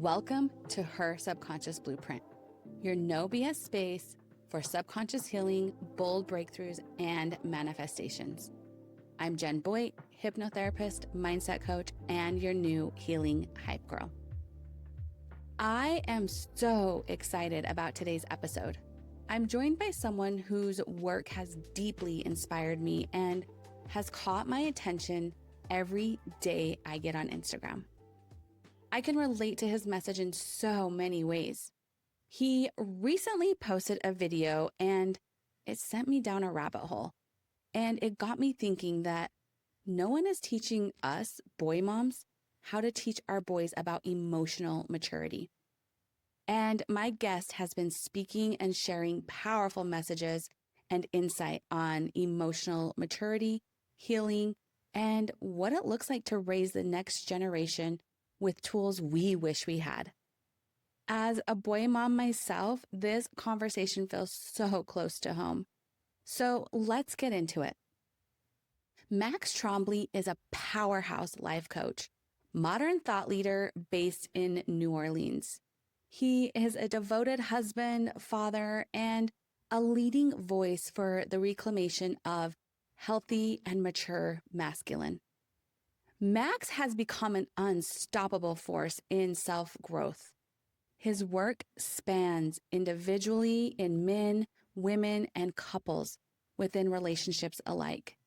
Welcome to Her Subconscious Blueprint, your no BS space for subconscious healing, bold breakthroughs, and manifestations. I'm Jen Boyd, hypnotherapist, mindset coach, and your new healing hype girl. I am so excited about today's episode. I'm joined by someone whose work has deeply inspired me and has caught my attention every day I get on Instagram. I can relate to his message in so many ways. He recently posted a video and it sent me down a rabbit hole. And it got me thinking that no one is teaching us boy moms how to teach our boys about emotional maturity. And my guest has been speaking and sharing powerful messages and insight on emotional maturity, healing, and what it looks like to raise the next generation with tools we wish we had. As a boy mom myself, this conversation feels so close to home. So let's get into it. Max Trombly is a powerhouse life coach, modern thought leader based in New Orleans. He is a devoted husband, father, and a leading voice for the reclamation of healthy and mature masculine. Max has become an unstoppable force in self-growth. His work spans individually in men, women, and couples within relationships alike,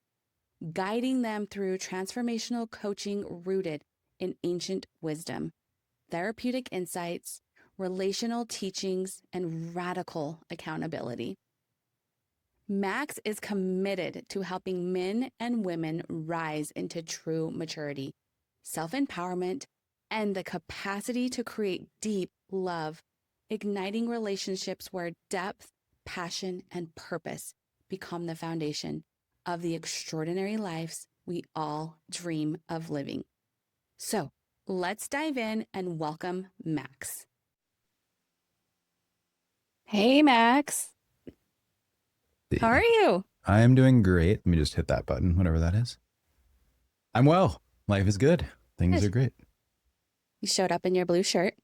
guiding them through transformational coaching rooted in ancient wisdom, therapeutic insights, relational teachings, and radical accountability. Max is committed to helping men and women rise into true maturity, self-empowerment, and the capacity to create deep love, igniting relationships where depth, passion, and purpose become the foundation of the extraordinary lives we all dream of living. So let's dive in and welcome Max. Hey, Max. How are you? I am doing great. Let me just hit that button, whatever that is. I'm well. Life is good. Things are great. You showed up in your blue shirt.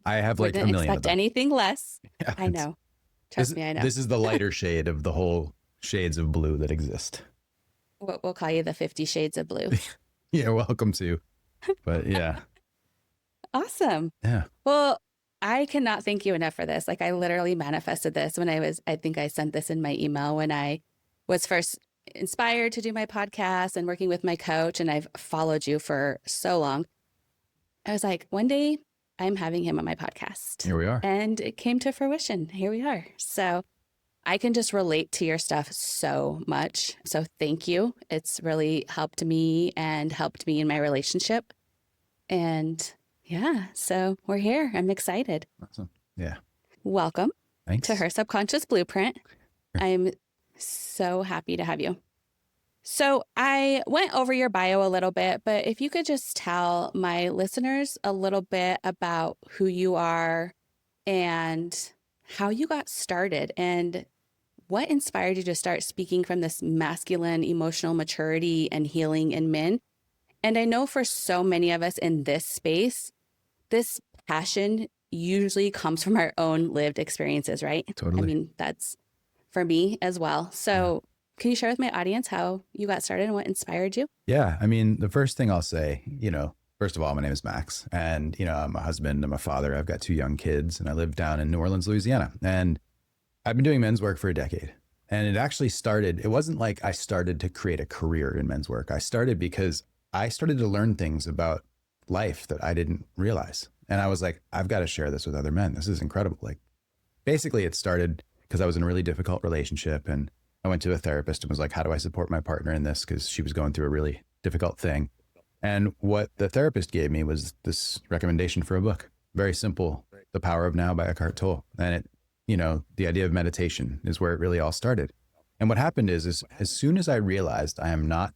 I have like a million of them. Didn't expect anything less. Yeah, I know. Trust me, I know. This is the lighter shade of the whole shades of blue that exist. We'll call you the 50 Shades of Blue. You're welcome to. But yeah. Awesome. Yeah. Well, I cannot thank you enough for this. Like I literally manifested this when I think I sent this in my email when I was first inspired to do my podcast and working with my coach. And I've followed you for so long. I was like, one day I'm having him on my podcast. Here we are. And it came to fruition. Here we are. So I can just relate to your stuff so much. So thank you. It's really helped me and helped me in my relationship. And yeah, so we're here. I'm excited. Awesome. Yeah. Welcome. Thanks. To Her Subconscious Blueprint. I'm so happy to have you. So I went over your bio a little bit, but if you could just tell my listeners a little bit about who you are and how you got started and what inspired you to start speaking from this masculine emotional maturity and healing in men. And I know for so many of us in this space, this passion usually comes from our own lived experiences, right? Totally. I mean, that's for me as well. So can you share with my audience how you got started and what inspired you? Yeah. I mean, the first thing I'll say, first of all, my name is Max and, I'm a husband, I'm a father, I've got 2 young kids and I live down in New Orleans, Louisiana. And I've been doing men's work for a decade. And it actually started, it wasn't like I started to create a career in men's work. I started because I started to learn things about life that I didn't realize. And I was like, I've got to share this with other men. This is incredible. Like basically it started because I was in a really difficult relationship and I went to a therapist and was like, how do I support my partner in this? Because she was going through a really difficult thing. And what the therapist gave me was this recommendation for a book. Very simple, The Power of Now by Eckhart Tolle. And it, the idea of meditation is where it really all started. And what happened is as soon as I realized I am not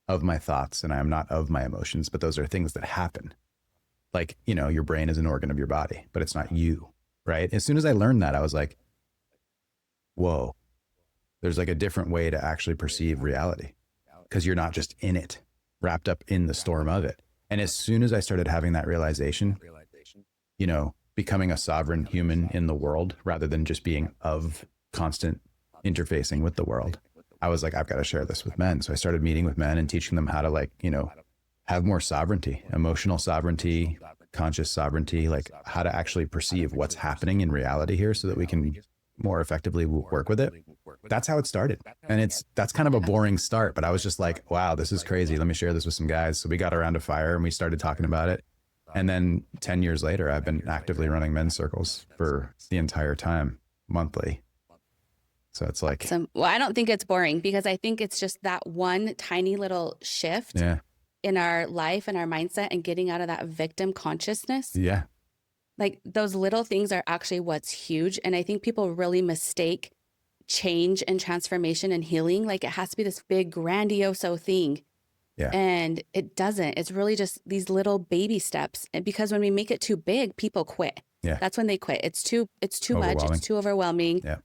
of my thoughts and I am not of my emotions, but those are things that happen. Like, your brain is an organ of your body, but it's not you, right? As soon as I learned that, I was like, whoa, there's like a different way to actually perceive reality because you're not just in it, wrapped up in the storm of it. And as soon as I started having that realization, becoming a sovereign human in the world rather than just being of constant interfacing with the world. I was like, I've got to share this with men. So I started meeting with men and teaching them how to have more sovereignty, emotional sovereignty, conscious sovereignty, like how to actually perceive what's happening in reality here so that we can more effectively work with it. That's how it started. And that's kind of a boring start, but I was just like, wow, this is crazy. Let me share this with some guys. So we got around a fire and we started talking about it. And then 10 years later, I've been actively running men's circles for the entire time, monthly. So it's like, well, I don't think it's boring because I think it's just that one tiny little shift in our life and our mindset and getting out of that victim consciousness. Yeah. Like those little things are actually what's huge. And I think people really mistake change and transformation and healing. Like it has to be this big grandiose thing. Yeah. And it doesn't. It's really just these little baby steps. And because when we make it too big, people quit. Yeah. That's when they quit. It's too much. It's too overwhelming. Yeah.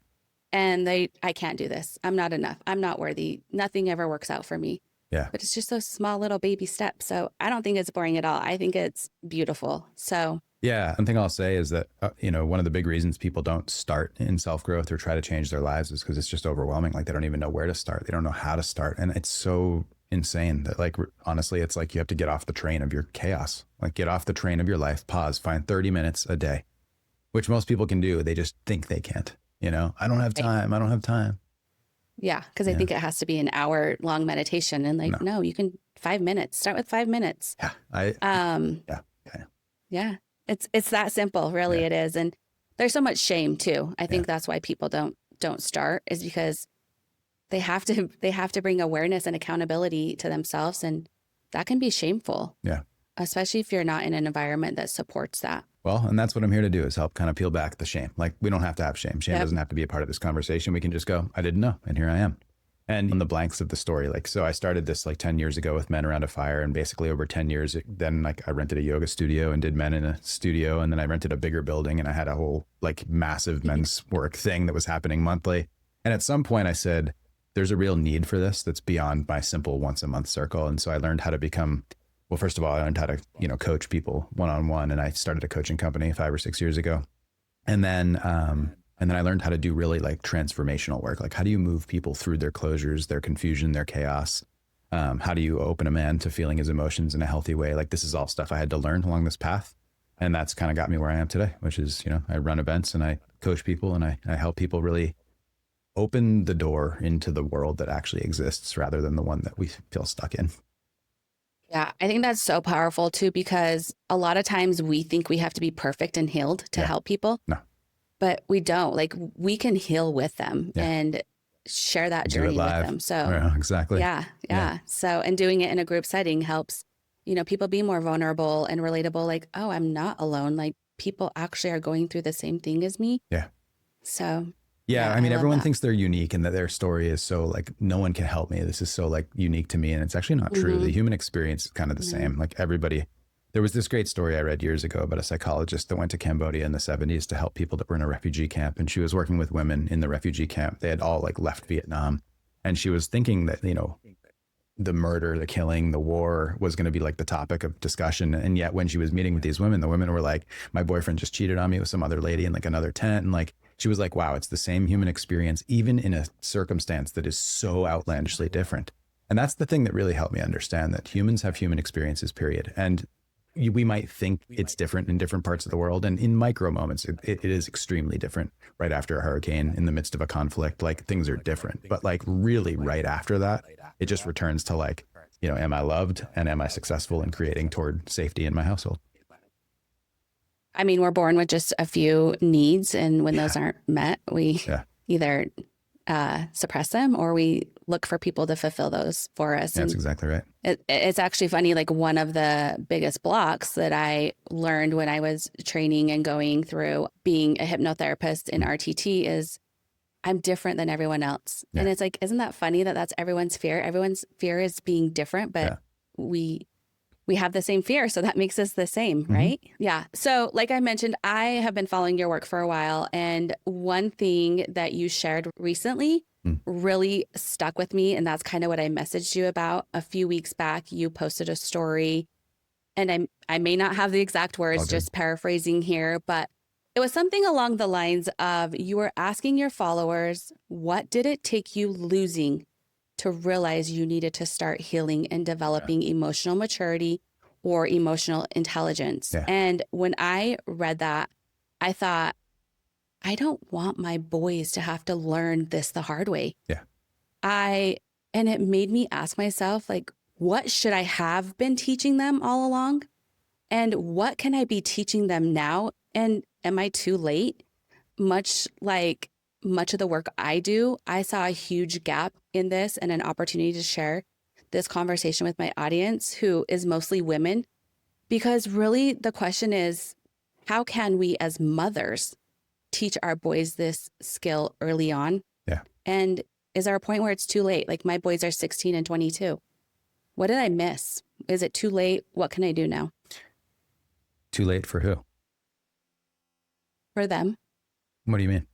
And I can't do this. I'm not enough. I'm not worthy. Nothing ever works out for me. Yeah. But it's just those small little baby steps. So I don't think it's boring at all. I think it's beautiful. So yeah. One thing I'll say is that, one of the big reasons people don't start in self-growth or try to change their lives is because it's just overwhelming. Like they don't even know where to start. They don't know how to start. And it's so insane that like, honestly, it's like you have to get off the train of your chaos, like get off the train of your life, pause, find 30 minutes a day, which most people can do. They just think they can't, I don't have time. I don't have time. Yeah. Cause I think it has to be an hour-long meditation and like, no, you can 5 minutes, start with 5 minutes. Yeah. Yeah. It's that simple, really. Yeah. It is. And there's so much shame too. I think that's why people don't start is because they have to bring awareness and accountability to themselves. And that can be shameful. Yeah. Especially if you're not in an environment that supports that. Well, and that's what I'm here to do is help kind of peel back the shame. Like we don't have to have shame. Shame doesn't have to be a part of this conversation. We can just go, I didn't know. And here I am. And in the blanks of the story, like, so I started this like 10 years ago with men around a fire. And basically over 10 years, then like I rented a yoga studio and did men in a studio. And then I rented a bigger building and I had a whole like massive men's work thing that was happening monthly. And at some point I said, there's a real need for this that's beyond my simple once a month circle. And so I learned how to become, well, first of all, I learned how to, coach people one-on-one. And I started a coaching company 5 or 6 years ago. And then I learned how to do really like transformational work. Like how do you move people through their closures, their confusion, their chaos? How do you open a man to feeling his emotions in a healthy way? Like this is all stuff I had to learn along this path. And that's kind of got me where I am today, which is, I run events and I coach people and I help people really open the door into the world that actually exists rather than the one that we feel stuck in. Yeah, I think that's so powerful too, because a lot of times we think we have to be perfect and healed to help people. No. But we don't. Like we can heal with them and share that journey with them. So exactly. Yeah. So, and doing it in a group setting helps, people be more vulnerable and relatable. Like, oh, I'm not alone. Like people actually are going through the same thing as me. Yeah. So. Yeah, I mean, everyone thinks they're unique and that their story is so like, no one can help me. This is so like unique to me. And it's actually not true. The human experience is kind of the same. Like everybody, there was this great story I read years ago about a psychologist that went to Cambodia in the 70s to help people that were in a refugee camp. And she was working with women in the refugee camp. They had all like left Vietnam. And she was thinking that, the murder, the killing, the war was going to be like the topic of discussion. And yet when she was meeting with these women, the women were like, my boyfriend just cheated on me with some other lady in like another tent. And like, she was like, wow, it's the same human experience, even in a circumstance that is so outlandishly different. And that's the thing that really helped me understand that humans have human experiences, period. And we might think it's different in different parts of the world. And in micro moments, it is extremely different. Right after a hurricane, in the midst of a conflict, like things are different. But like really right after that, it just returns to like, am I loved and am I successful in creating toward safety in my household? I mean, we're born with just a few needs. And when those aren't met, we either suppress them or we look for people to fulfill those for us. That's exactly right. It's actually funny. Like one of the biggest blocks that I learned when I was training and going through being a hypnotherapist in RTT is I'm different than everyone else. And it's like, isn't that funny that that's everyone's fear? Everyone's fear is being different, but we have the same fear. So that makes us the same, right? Yeah. So like I mentioned, I have been following your work for a while. And one thing that you shared recently really stuck with me. And that's kind of what I messaged you about a few weeks back. You posted a story and I may not have the exact words, just paraphrasing here, but it was something along the lines of you were asking your followers, what did it take you losing to realize you needed to start healing and developing emotional maturity or emotional intelligence? Yeah. And when I read that, I thought, I don't want my boys to have to learn this the hard way. Yeah. And it made me ask myself, like, what should I have been teaching them all along? And what can I be teaching them now? And am I too late? Much like much of the work I do, I saw a huge gap in this and an opportunity to share this conversation with my audience, who is mostly women, because really the question is, how can we as mothers teach our boys this skill early on? Yeah. And is there a point where it's too late? Like my boys are 16 and 22. What did I miss? Is it too late? What can I do now? Too late for who? For them. What do you mean?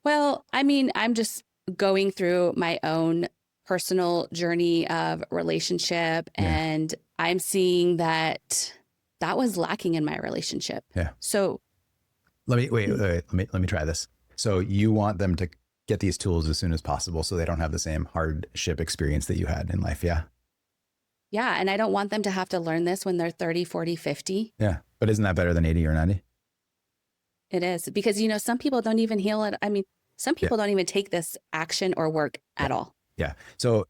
Well, I mean, I'm just going through my own personal journey of relationship, and I'm seeing that was lacking in my relationship. Yeah. So let me try this. So you want them to get these tools as soon as possible so they don't have the same hardship experience that you had in life. Yeah. Yeah. And I don't want them to have to learn this when they're 30, 40, 50. Yeah. But isn't that better than 80 or 90? It is, because, some people don't even heal it. I mean, some people don't even take this action or work at all. Yeah. So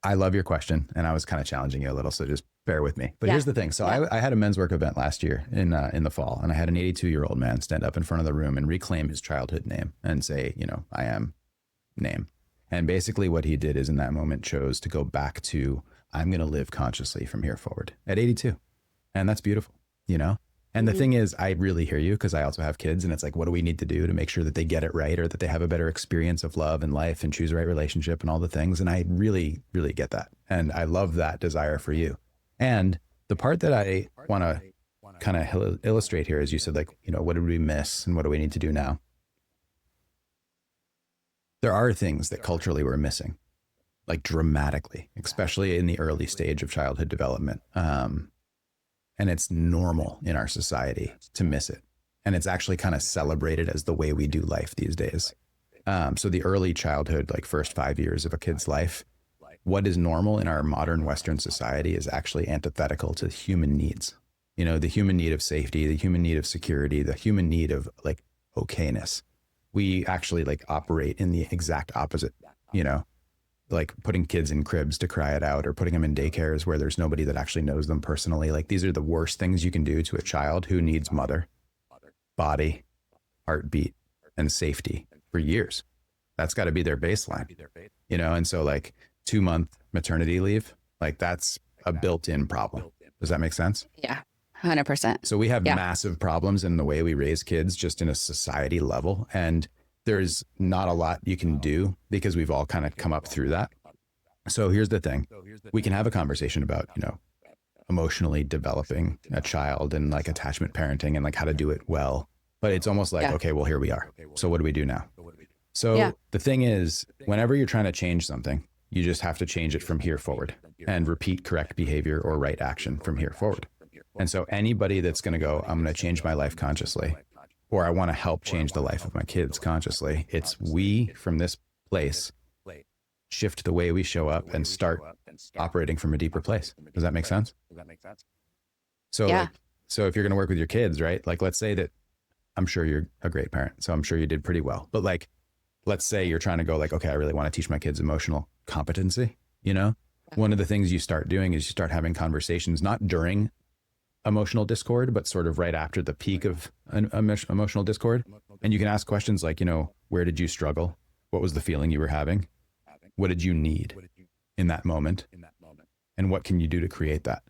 I love your question, and I was kind of challenging you a little, so just bear with me. But here's the thing. So I had a men's work event last year in the fall, and I had an 82-year-old man stand up in front of the room and reclaim his childhood name and say, I am name. And basically what he did is in that moment chose to go back to, I'm going to live consciously from here forward at 82. And that's beautiful, And the thing is, I really hear you, because I also have kids, and it's like, what do we need to do to make sure that they get it right, or that they have a better experience of love and life and choose the right relationship and all the things. And I really, really get that. And I love that desire for you. And the part that I want to kind of illustrate here is you said, like, what did we miss and what do we need to do now? There are things that culturally we're missing, like dramatically, especially in the early stage of childhood development. And it's normal in our society to miss it. And it's actually kind of celebrated as the way we do life these days. So the early childhood, like first 5 years of a kid's life, what is normal in our modern Western society is actually antithetical to human needs. The human need of safety, the human need of security, the human need of like okayness. We actually like operate in the exact opposite, like putting kids in cribs to cry it out, or putting them in daycares where there's nobody that actually knows them personally. Like these are the worst things you can do to a child who needs mother, body, heartbeat, and safety for years. That's got to be their baseline, And so like 2-month maternity leave, like that's a built-in problem. Does that make sense? Yeah, 100%. So we have massive problems in the way we raise kids just in a society level. And there's not a lot you can do because we've all kind of come up through that. So here's the thing. We can have a conversation about, emotionally developing a child and like attachment parenting and like how to do it well. But it's almost like, okay, well, here we are. So what do we do now? So the thing is, whenever you're trying to change something, you just have to change it from here forward and repeat correct behavior or right action from here forward. And so anybody that's going to go, I'm going to change my life consciously, or I want to help change the life of my kids consciously, it's we from this place shift the way we show up and start operating from a deeper place. Does that make sense? So, so if you're going to work with your kids, right? Like, let's say that I'm sure you're a great parent, so I'm sure you did pretty well. But like, let's say you're trying to go like, okay, I really want to teach my kids emotional competency. One of the things you start doing is you start having conversations, not during emotional discord, but sort of right after the peak of an emotional discord. And you can ask questions like, where did you struggle? What was the feeling you were having? What did you need in that moment? And what can you do to create that?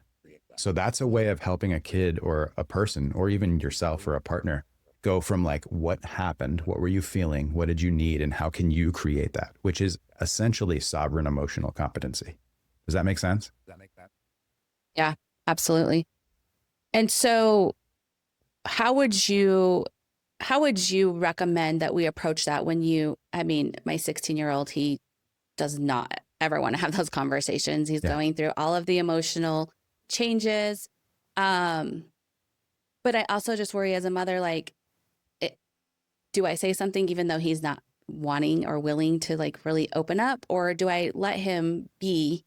So that's a way of helping a kid or a person, or even yourself or a partner, go from like, what happened? What were you feeling? What did you need? And how can you create that? Which is essentially sovereign emotional competency. Does that make sense? Yeah, absolutely. And so how would you recommend that we approach that when my 16-year-old, he does not ever want to have those conversations. He's going through all of the emotional changes. But I also just worry as a mother, like, do I say something even though he's not wanting or willing to like really open up? Or do I let him be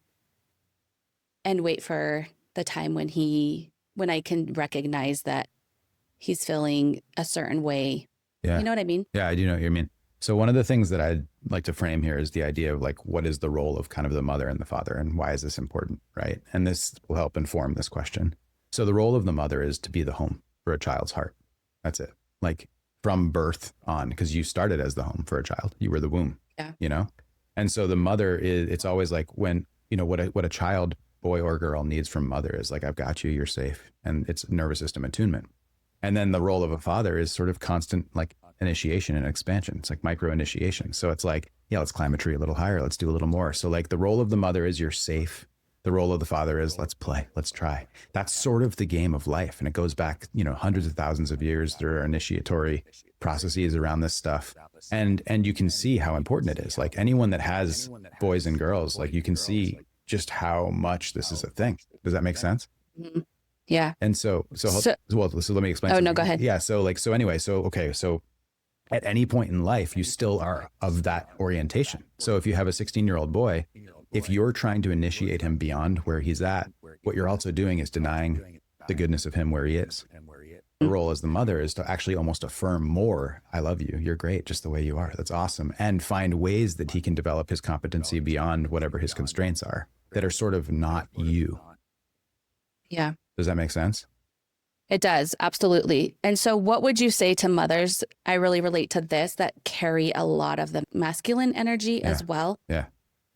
and wait for the time when I can recognize that he's feeling a certain way? Yeah. You know what I mean? Yeah, I do know what you mean. So one of the things that I'd like to frame here is the idea of like, what is the role of kind of the mother and the father, and why is this important, right? And this will help inform this question. So the role of the mother is to be the home for a child's heart. That's it. Like from birth on, because you started as the home for a child. You were the womb, you know? And so the mother is, it's always like when, you know, what a child, boy or girl, needs from mother is like, I've got you, you're safe. And it's nervous system attunement. And then the role of a father is sort of constant like initiation and expansion. It's like micro initiation. So it's like, yeah, let's climb a tree a little higher. Let's do a little more. So like the role of the mother is you're safe. The role of the father is let's play, let's try. That's sort of the game of life. And it goes back, you know, hundreds of thousands of years. There are initiatory processes around this stuff. And you can see how important it is. Like anyone that has boys and girls, like you can see just how much this is a thing. Does that make sense? Mm-hmm. Yeah. And so let me explain. Oh, no, go ahead. Yeah. So at any point in life, you still are of that orientation. So if you have a 16-year-old boy, if you're trying to initiate him beyond where he's at, what you're also doing is denying the goodness of him where he is. The role as the mother is to actually almost affirm more, I love you, you're great just the way you are, that's awesome, and find ways that he can develop his competency beyond whatever his constraints are that are sort of not you. Yeah. Does that make sense? It does, absolutely. And so what would you say to mothers, I really relate to this, that carry a lot of the masculine energy as well? Yeah.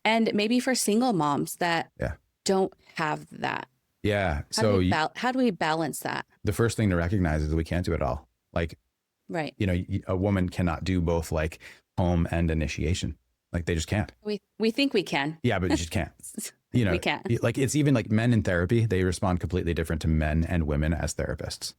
And maybe for single moms that don't have that. Yeah. How do we balance that? The first thing to recognize is that we can't do it all. Like, right. You know, a woman cannot do both like home and initiation. Like they just can't. We think we can. Yeah, but you just can't. You know, we can't. Like it's even like men in therapy, they respond completely different to men and women as therapists.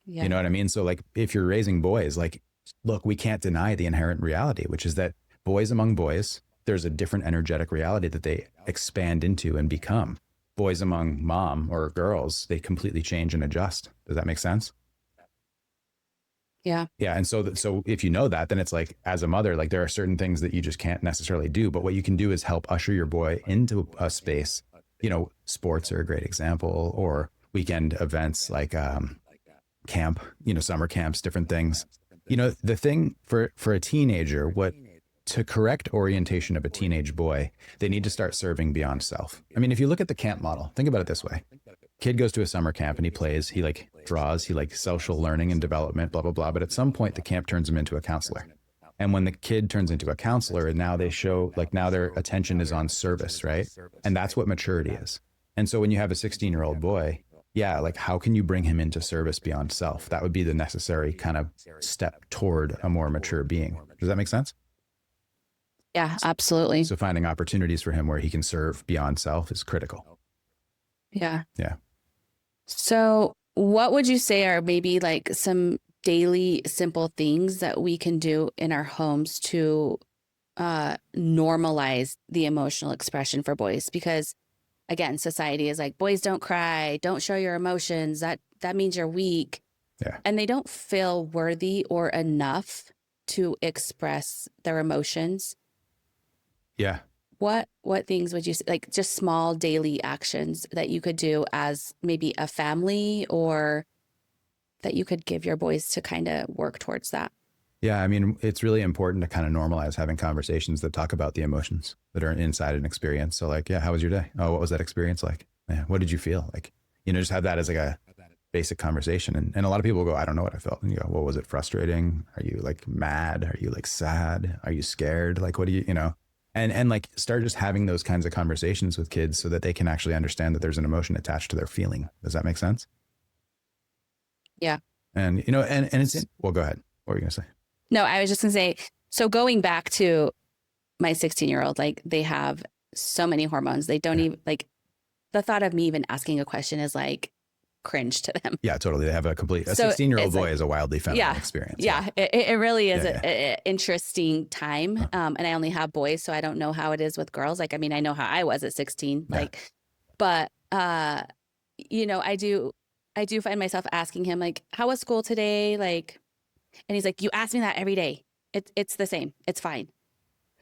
Yeah. You know what I mean? So like if you're raising boys, like, look, we can't deny the inherent reality, which is that boys among boys, there's a different energetic reality that they expand into and become. Boys among mom or girls, they completely change and adjust. Does that make sense? Yeah. Yeah. And so if you know that, then it's like, as a mother, like there are certain things that you just can't necessarily do. But what you can do is help usher your boy into a space. You know, sports are a great example, or weekend events like camp, you know, summer camps, different things. You know, the thing for a teenager, to correct orientation of a teenage boy, they need to start serving beyond self. I mean, if you look at the camp model, think about it this way. Kid goes to a summer camp and he plays, he like draws, he like social learning and development, blah, blah, blah. But at some point the camp turns him into a counselor. And when the kid turns into a counselor, now they show like now their attention is on service, right? And that's what maturity is. And so when you have a 16-year-old boy, yeah, like how can you bring him into service beyond self? That would be the necessary kind of step toward a more mature being. Does that make sense? Yeah, absolutely. So finding opportunities for him where he can serve beyond self is critical. Yeah. Yeah. So what would you say are maybe like some daily simple things that we can do in our homes to normalize the emotional expression for boys? Because again, society is like, boys don't cry, don't show your emotions. That means you're weak. Yeah. And they don't feel worthy or enough to express their emotions. Yeah. What things would you say, like just small daily actions that you could do as maybe a family, or that you could give your boys to kind of work towards that? Yeah. I mean, it's really important to kind of normalize having conversations that talk about the emotions that are inside an experience. So like, yeah, how was your day? Oh, what was that experience like? Yeah, what did you feel? Like, you know, just have that as like a basic conversation. And a lot of people go, I don't know what I felt. And you go, well, was it frustrating? Are you like mad? Are you like sad? Are you scared? Like, what do you know? And like start just having those kinds of conversations with kids so that they can actually understand that there's an emotion attached to their feeling. Does that make sense? Yeah. And, you know, and it's, well, go ahead. What were you going to say? No, I was just going to say, so going back to my 16-year-old, like they have so many hormones. They don't even like the thought of me even asking a question is like cringe to them. Yeah, totally. They have a 16-year-old boy is a wildly feminine experience. Yeah. It really is an interesting time. And I only have boys, so I don't know how it is with girls. Like, I mean, I know how I was at 16, like, but I do find myself asking him like, how was school today? Like, and he's like, you ask me that every day. It's the same. It's fine.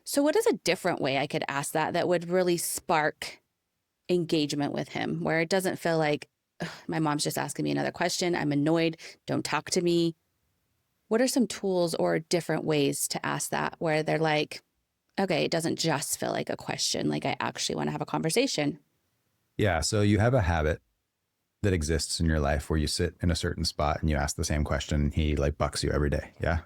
So what is a different way I could ask that would really spark engagement with him, where it doesn't feel like my mom's just asking me another question. I'm annoyed. Don't talk to me. What are some tools or different ways to ask that where they're like, okay, it doesn't just feel like a question. Like I actually want to have a conversation. Yeah. So you have a habit that exists in your life where you sit in a certain spot and you ask the same question. And he like bucks you every day. Yeah.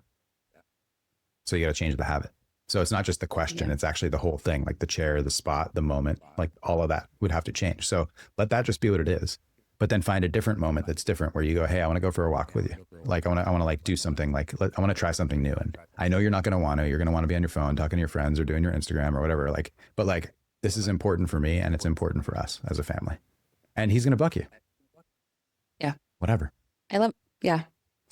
So you got to change the habit. So it's not just the question, Yeah. it's actually the whole thing, like the chair, the spot, the moment, like all of that would have to change. So let that just be what it is. But then find a different moment that's different where you go, hey, I want to go for a walk with you. Like I want to like do something like I want to try something new. And I know you're not going to want to, you're going to want to be on your phone talking to your friends or doing your Instagram or whatever. Like, but like this is important for me and it's important for us as a family. And he's going to buck you. Yeah. Whatever. Yeah.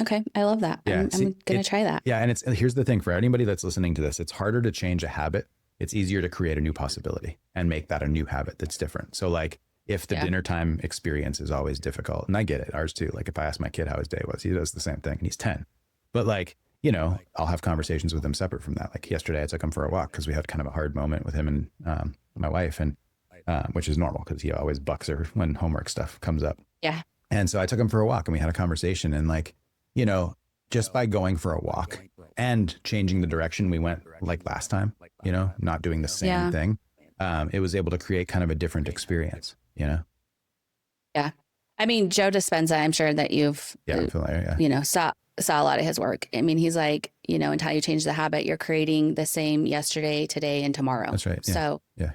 Okay. I love that. Yeah, I'm going to try that. Yeah. And here's the thing for anybody that's listening to this, it's harder to change a habit. It's easier to create a new possibility and make that a new habit that's different. So like if the dinner time experience is always difficult, and I get it, ours too. Like if I ask my kid how his day was, he does the same thing and he's 10. But like, I'll have conversations with him separate from that. Like yesterday I took him for a walk because we had kind of a hard moment with him and my wife, and which is normal because he always bucks her when homework stuff comes up. Yeah. And so I took him for a walk and we had a conversation, and like, just by going for a walk and changing the direction we went like last time, not doing the same thing, it was able to create kind of a different experience, Yeah. I mean, Joe Dispenza, I'm sure that you've, I'm familiar, saw a lot of his work. I mean, he's like, until you change the habit, you're creating the same yesterday, today, and tomorrow. That's right. Yeah. So, yeah.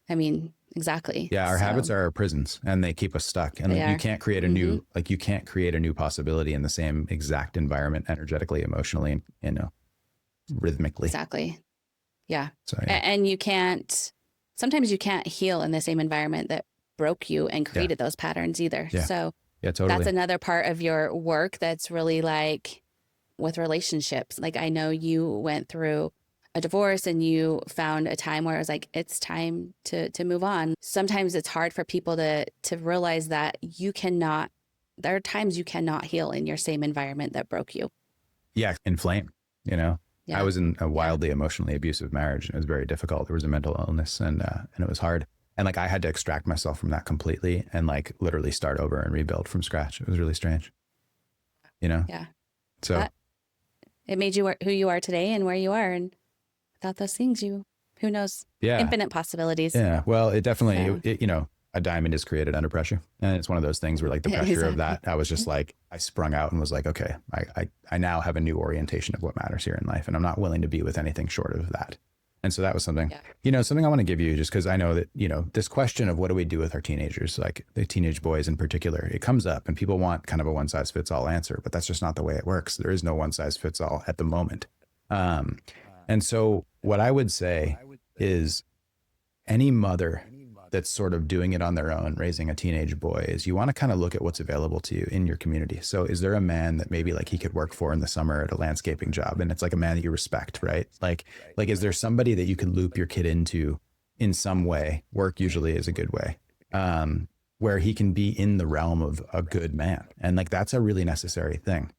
I mean, exactly. Yeah. Our habits are our prisons and they keep us stuck. And you can't create a new, you can't create a new possibility in the same exact environment, energetically, emotionally, and, rhythmically. Exactly. Yeah. So, And sometimes you can't heal in the same environment that broke you and created those patterns either. Yeah. So totally. That's another part of your work that's really like with relationships. Like I know you went through a divorce and you found a time where it was like, it's time to move on. Sometimes it's hard for people to realize that there are times you cannot heal in your same environment that broke you. Yeah. Inflame, Yeah. I was in a wildly emotionally abusive marriage and it was very difficult. There was a mental illness and it was hard. And like I had to extract myself from that completely and like literally start over and rebuild from scratch. It was really strange, Yeah. So but it made you who you are today and where you are. And without those things, who knows? Yeah. Infinite possibilities. Yeah. Well, it definitely, a diamond is created under pressure. And it's one of those things where like the pressure of that, I was just like, I sprung out and was like, okay, I now have a new orientation of what matters here in life. And I'm not willing to be with anything short of that. And so that was something, something I want to give you just because I know that, this question of what do we do with our teenagers, like the teenage boys in particular, it comes up and people want kind of a one size fits all answer, but that's just not the way it works. There is no one size fits all at the moment. And so what I would say is any mother that's sort of doing it on their own, raising a teenage boy, is you want to kind of look at what's available to you in your community. So is there a man that maybe like he could work for in the summer at a landscaping job? And it's like a man that you respect, right? Like, is there somebody that you can loop your kid into in some way? Work usually is a good way, where he can be in the realm of a good man. And like, that's a really necessary thing.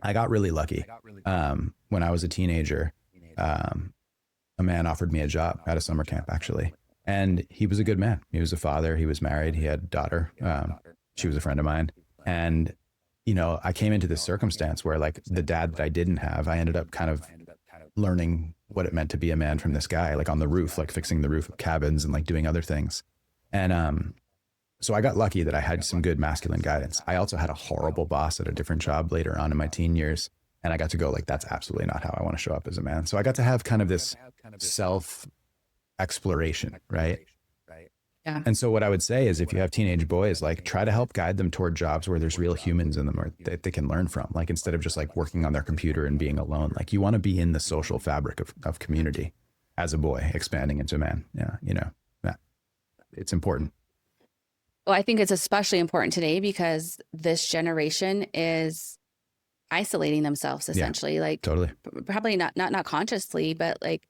I got really lucky. When I was a teenager, a man offered me a job at a summer camp actually. And he was a good man. He was a father. He was married. He had a daughter. She was a friend of mine. And, I came into this circumstance where like the dad that I didn't have, I ended up kind of learning what it meant to be a man from this guy, like on the roof, like fixing the roof of cabins and like doing other things. And so I got lucky that I had some good masculine guidance. I also had a horrible boss at a different job later on in my teen years. And I got to go like, that's absolutely not how I want to show up as a man. So I got to have kind of this self exploration, right? Yeah. And so what I would say is if you have teenage boys, like try to help guide them toward jobs where there's real humans in them or that they can learn from, like instead of just like working on their computer and being alone. Like you want to be in the social fabric of community as a boy expanding into a man. Yeah, it's important. Well, I think it's especially important today because this generation is isolating themselves essentially. Like Totally. Probably not consciously, but like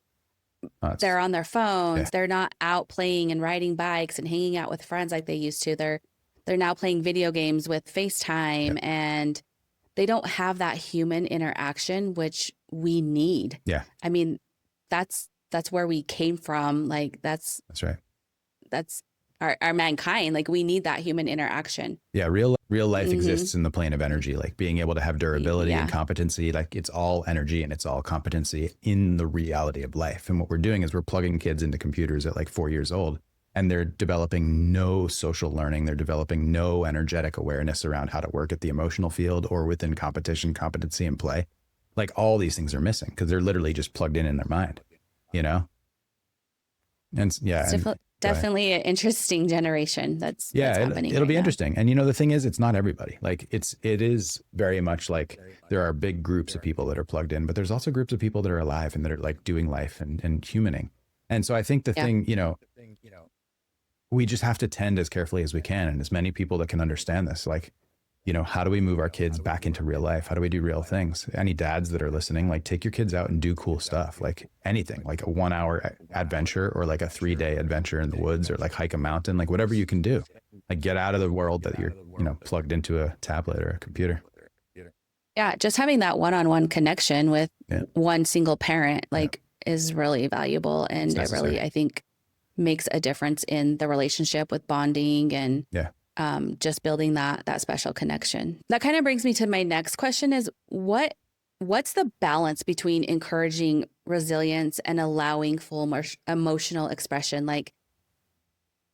they're on their phones. They're not out playing and riding bikes and hanging out with friends like they used to. They're they're now playing video games with FaceTime, and they don't have that human interaction, which we need. Yeah. I mean, that's where we came from. Like that's right. That's our mankind. Like we need that human interaction. Yeah. Real life exists in the plane of energy, like being able to have durability and competency. Like it's all energy and it's all competency in the reality of life. And what we're doing is we're plugging kids into computers at like 4 years old, and they're developing no social learning. They're developing no energetic awareness around how to work at the emotional field or within competition, competency, and play. Like all these things are missing because they're literally just plugged in their mind, you know? And yeah. Definitely an interesting generation that's happening. It'll be interesting. And you know, the thing is, it's not everybody. Like it is very much like there are big groups of people that are plugged in, but there's also groups of people that are alive and that are like doing life and humaning. And so I think the thing, you know, we just have to tend as carefully as we can. And as many people that can understand this, like, you know, how do we move our kids back into real life? How do we do real things? Any dads that are listening, like take your kids out and do cool stuff, like anything, like a 1 hour adventure or like a 3-day adventure in the woods or like hike a mountain, like whatever you can do, like get out of the world that you're, you know, plugged into a tablet or a computer. Yeah. Just having that one-on-one connection with one single parent, like is really valuable. And it really, I think, makes a difference in the relationship with bonding and just building that special connection. That kind of brings me to my next question is what's the balance between encouraging resilience and allowing full emotional expression? Like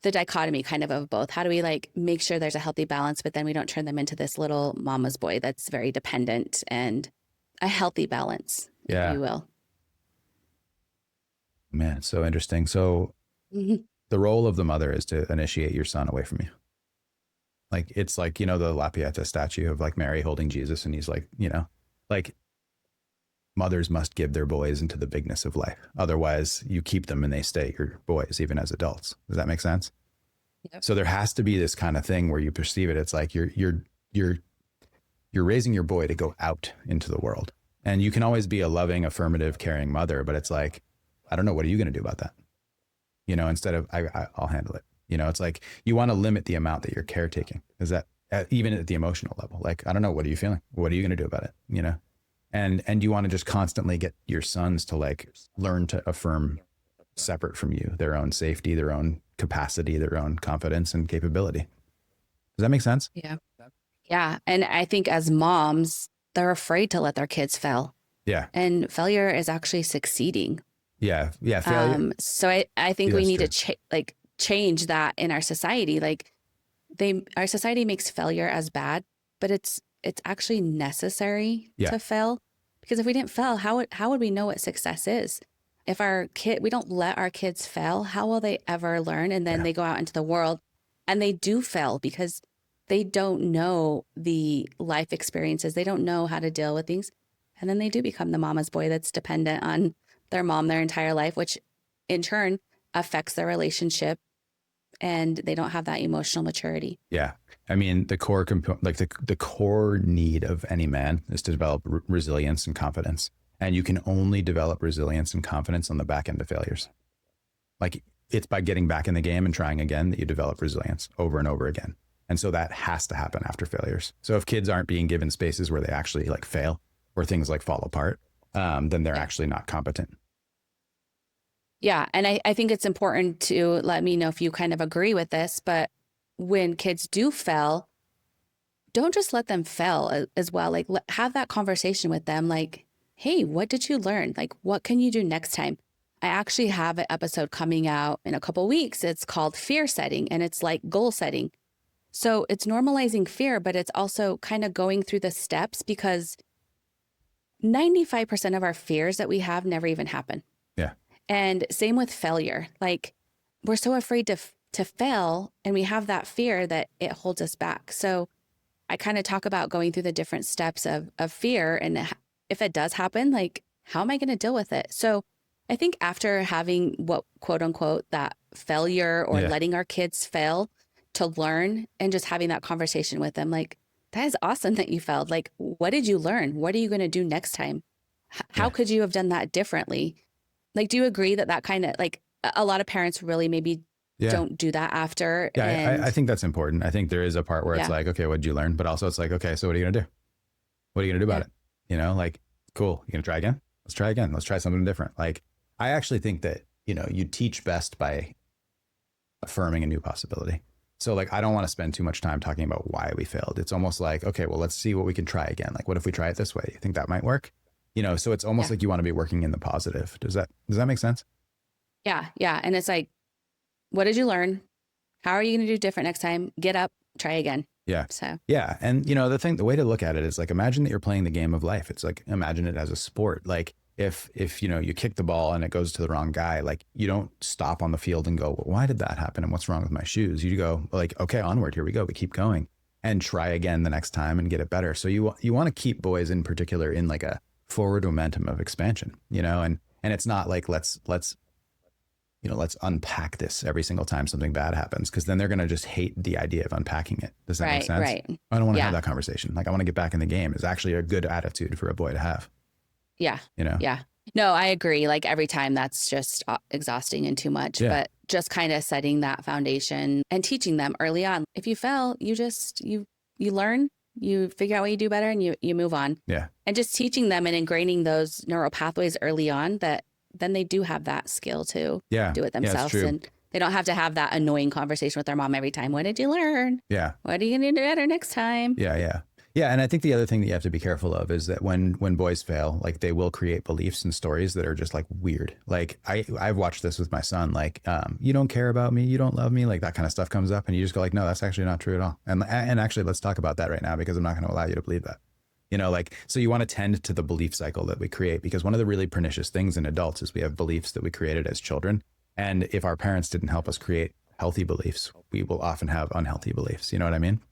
the dichotomy kind of both. How do we like make sure there's a healthy balance, but then we don't turn them into this little mama's boy that's very dependent, and a healthy balance, if you will. Man, it's so interesting. So the role of the mother is to initiate your son away from you. Like, it's like, you know, the La Pieta statue of like Mary holding Jesus. And he's like, you know, like mothers must give their boys into the bigness of life. Otherwise you keep them and they stay your boys, even as adults. Does that make sense? Yep. So there has to be this kind of thing where you perceive it. It's like you're raising your boy to go out into the world. And you can always be a loving, affirmative, caring mother, but it's like, I don't know, what are you going to do about that? You know, instead of I'll handle it. You know, it's like you want to limit the amount that you're caretaking. Is that even at the emotional level? Like, I don't know, what are you feeling? What are you going to do about it? You know, and you want to just constantly get your sons to like learn to affirm separate from you, their own safety, their own capacity, their own confidence and capability. Does that make sense? Yeah. Yeah. And I think as moms, they're afraid to let their kids fail. Yeah. And failure is actually succeeding. Yeah. Yeah. Failure. So I think we need to change that in our society. Like our society makes failure as bad, but it's actually necessary to fail, because if we didn't fail, how would we know what success is? If we don't let our kids fail, how will they ever learn? And then they go out into the world and they do fail because they don't know the life experiences. They don't know how to deal with things. And then they do become the mama's boy that's dependent on their mom their entire life, which in turn affects their relationship, and they don't have that emotional maturity. Yeah. I mean, the core component, like the core need of any man is to develop resilience and confidence. And you can only develop resilience and confidence on the back end of failures. Like, it's by getting back in the game and trying again that you develop resilience over and over again. And so that has to happen after failures. So if kids aren't being given spaces where they actually like fail or things like fall apart, then they're actually not competent. Yeah. And I think it's important to let me know if you kind of agree with this, but when kids do fail, don't just let them fail as well. Like, have that conversation with them. Like, hey, what did you learn? Like, what can you do next time? I actually have an episode coming out in a couple of weeks. It's called Fear Setting, and it's like goal setting. So it's normalizing fear, but it's also kind of going through the steps, because 95% of our fears that we have never even happen. Yeah. And same with failure. Like, we're so afraid to fail, and we have that fear that it holds us back. So I kind of talk about going through the different steps of fear, and if it does happen, like, how am I going to deal with it? So I think after having what, quote unquote, that failure or letting our kids fail to learn, and just having that conversation with them, like, that is awesome that you failed. Like, what did you learn? What are you going to do next time? How could you have done that differently? Like, do you agree that kind of, like, a lot of parents really maybe don't do that after. Yeah, And I think that's important. I think there is a part where it's like, okay, what did you learn? But also it's like, okay, so what are you going to do? What are you going to do about it? You know, like, cool. You going to try again? Let's try again. Let's try something different. Like, I actually think that, you know, you teach best by affirming a new possibility. So like, I don't want to spend too much time talking about why we failed. It's almost like, okay, well, let's see what we can try again. Like, what if we try it this way? You think that might work? You know, so it's almost like you want to be working in the positive. Does that make sense? Yeah. Yeah. And it's like, what did you learn? How are you going to do different next time? Get up, try again. Yeah. So, yeah. And you know, the way to look at it is like, imagine that you're playing the game of life. It's like, imagine it as a sport. Like if, you know, you kick the ball and it goes to the wrong guy, like you don't stop on the field and go, well, why did that happen? And what's wrong with my shoes? You go like, okay, onward, here we go. We keep going and try again the next time and get it better. So you want to keep boys in particular in like a forward momentum of expansion, you know, and it's not like, let's unpack this every single time something bad happens, because then they're going to just hate the idea of unpacking it. Does that make sense? Right. I don't want to have that conversation. Like, I want to get back in the game is actually a good attitude for a boy to have. Yeah. You know? Yeah. No, I agree. Like every time that's just exhausting and too much, but just kind of setting that foundation and teaching them early on. If you fail, you learn, you figure out what you do better and you move on. Yeah. And just teaching them and ingraining those neural pathways early on, that then they do have that skill to do it themselves. And they don't have to have that annoying conversation with their mom every time. What did you learn? Yeah. What are you going to do better next time? Yeah. And I think the other thing that you have to be careful of is that when boys fail, like they will create beliefs and stories that are just like weird. Like I've watched this with my son, like, you don't care about me. You don't love me. Like that kind of stuff comes up and you just go like, no, that's actually not true at all. And actually let's talk about that right now, because I'm not going to allow you to believe that. You know, like, so you want to tend to the belief cycle that we create, because one of the really pernicious things in adults is we have beliefs that we created as children. And if our parents didn't help us create healthy beliefs, we will often have unhealthy beliefs. You know what I mean?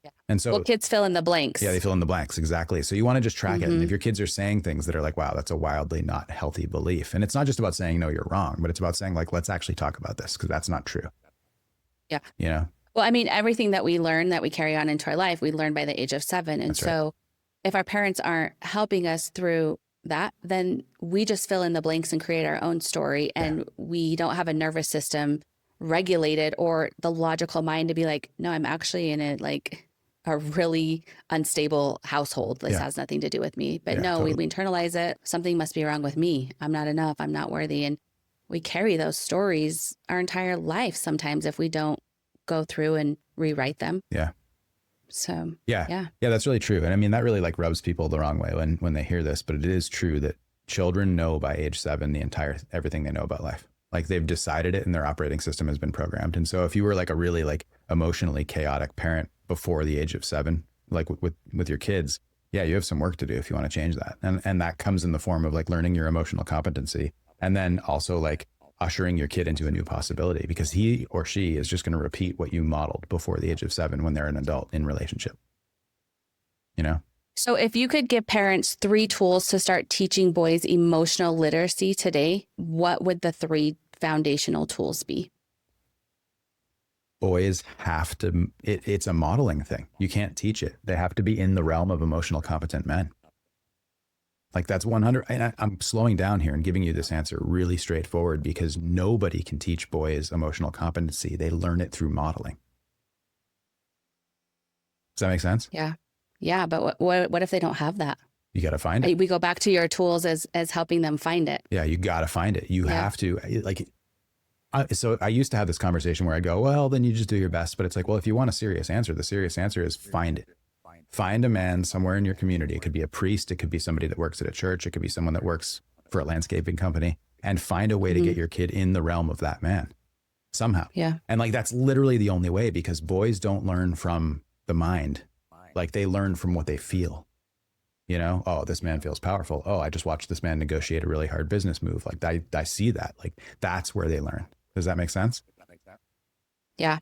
Yeah. And so kids fill in the blanks. Yeah, they fill in the blanks. Exactly. So you want to just track it. And if your kids are saying things that are like, wow, that's a wildly not healthy belief. And it's not just about saying, no, you're wrong, but it's about saying like, let's actually talk about this, because that's not true. Yeah. You know? Well, I mean, everything that we learn, that we carry on into our life, we learn by the age of 7. And so if our parents aren't helping us through that, then we just fill in the blanks and create our own story. And we don't have a nervous system regulated or the logical mind to be like, no, I'm actually in a really unstable household. This has nothing to do with me. But we internalize it. Something must be wrong with me. I'm not enough. I'm not worthy. And we carry those stories our entire life sometimes if we don't go through and rewrite them. Yeah. So yeah, that's really true. And I mean, that really like rubs people the wrong way when they hear this, but it is true that children know by age 7 everything they know about life. Like they've decided it and their operating system has been programmed. And so if you were like a really like emotionally chaotic parent before the age of 7, like with your kids, you have some work to do if you want to change that. And that comes in the form of like learning your emotional competency, and then also like ushering your kid into a new possibility, because he or she is just going to repeat what you modeled before the age of 7 when they're an adult in relationship. You know? So if you could give parents 3 tools to start teaching boys emotional literacy today, what would the 3 foundational tools be? Boys have to, it's a modeling thing. You can't teach it. They have to be in the realm of emotional competent men. Like that's 100. And I'm slowing down here and giving you this answer really straightforward, because nobody can teach boys emotional competency. They learn it through modeling. Does that make sense? Yeah. Yeah. But what if they don't have that? You got to find it. We go back to your tools as helping them find it. Yeah. You got to find it. You have to so I used to have this conversation where I go, well, then you just do your best. But it's like, well, if you want a serious answer, the serious answer is find it. Find a man somewhere in your community. It could be a priest. It could be somebody that works at a church. It could be someone that works for a landscaping company, and find a way to get your kid in the realm of that man somehow. Yeah. And like, that's literally the only way, because boys don't learn from the mind. Like they learn from what they feel, you know? Oh, this man feels powerful. Oh, I just watched this man negotiate a really hard business move. Like I see that, like that's where they learn. Does that make sense? Yeah.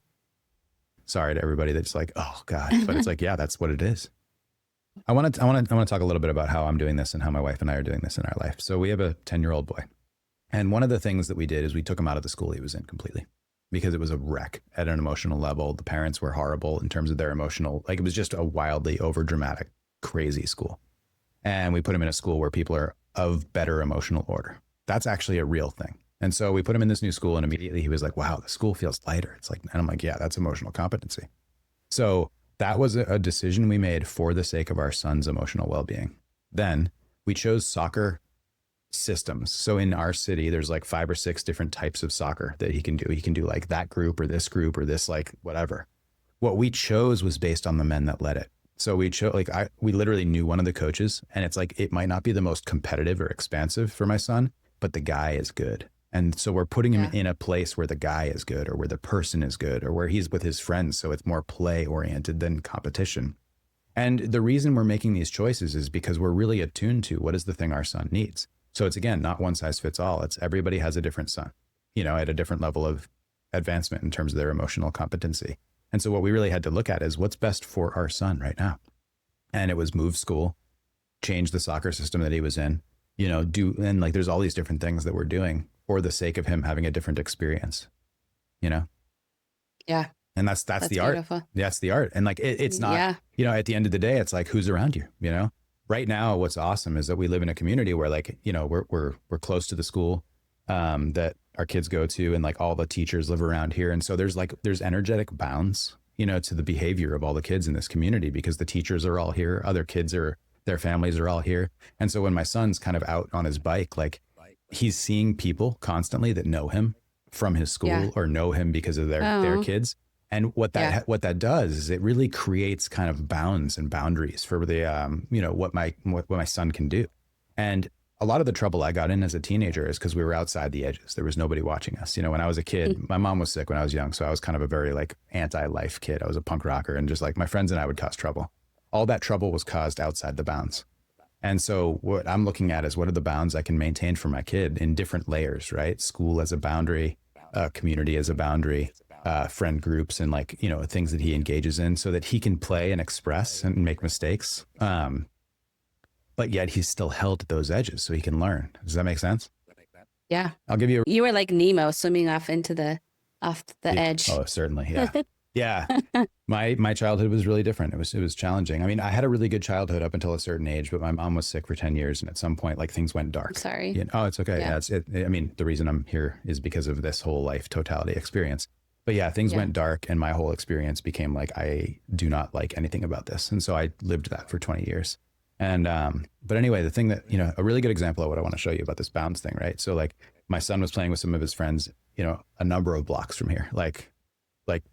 Sorry to everybody that's like, oh God, but it's like, yeah, that's what it is. I want to talk a little bit about how I'm doing this and how my wife and I are doing this in our life. So we have a 10-year-old boy. And one of the things that we did is we took him out of the school he was in completely, because it was a wreck at an emotional level. The parents were horrible in terms of their emotional, like it was just a wildly overdramatic, crazy school. And we put him in a school where people are of better emotional order. That's actually a real thing. And so we put him in this new school, and immediately he was like, wow, the school feels lighter. It's like, and I'm like, yeah, that's emotional competency. So that was a decision we made for the sake of our son's emotional well-being. Then we chose soccer systems. So in our city, there's like 5 or 6 different types of soccer that he can do. He can do like that group or this like whatever. What we chose was based on the men that led it. So we chose we literally knew one of the coaches, and it's like, it might not be the most competitive or expansive for my son, but the guy is good. And so we're putting him in a place where the guy is good, or where the person is good, or where he's with his friends. So it's more play oriented than competition. And the reason we're making these choices is because we're really attuned to what is the thing our son needs. So it's, again, not one size fits all. It's everybody has a different son, at a different level of advancement in terms of their emotional competency. And so what we really had to look at is what's best for our son right now. And it was move school, change the soccer system that he was in, and like, there's all these different things that we're doing for the sake of him having a different experience, Yeah. And that's the art. Beautiful. That's the art. And like, it's not, at the end of the day, it's like, who's around you, Right now, what's awesome is that we live in a community where, like, we're close to the school that our kids go to, and like all the teachers live around here. And so there's energetic bounds, to the behavior of all the kids in this community, because the teachers are all here, other kids their families are all here. And so when my son's kind of out on his bike, like, he's seeing people constantly that know him from his school or know him because of their kids. And what that does is it really creates kind of bounds and boundaries for the, what my son can do. And a lot of the trouble I got in as a teenager is because we were outside the edges. There was nobody watching us. When I was a kid, my mom was sick when I was young. So I was kind of a very like anti-life kid. I was a punk rocker, and just like my friends and I would cause trouble. All that trouble was caused outside the bounds. And so what I'm looking at is, what are the bounds I can maintain for my kid in different layers, right? School as a boundary, community as a boundary, friend groups, and like, things that he engages in, so that he can play and express and make mistakes. But yet he's still held at those edges so he can learn. Does that make sense? Yeah. I'll give you You were like Nemo swimming off the edge. Oh, certainly. Yeah. Yeah. My childhood was really different. It was challenging. I mean, I had a really good childhood up until a certain age, but my mom was sick for 10 years. And at some point, like, things went dark. I'm sorry. Oh, it's okay. Yeah. I mean, the reason I'm here is because of this whole life totality experience. But yeah, things went dark, and my whole experience became like, I do not like anything about this. And so I lived that for 20 years. And, but anyway, the thing that, a really good example of what I want to show you about this bounds thing, right? So like, my son was playing with some of his friends, a number of blocks from here, like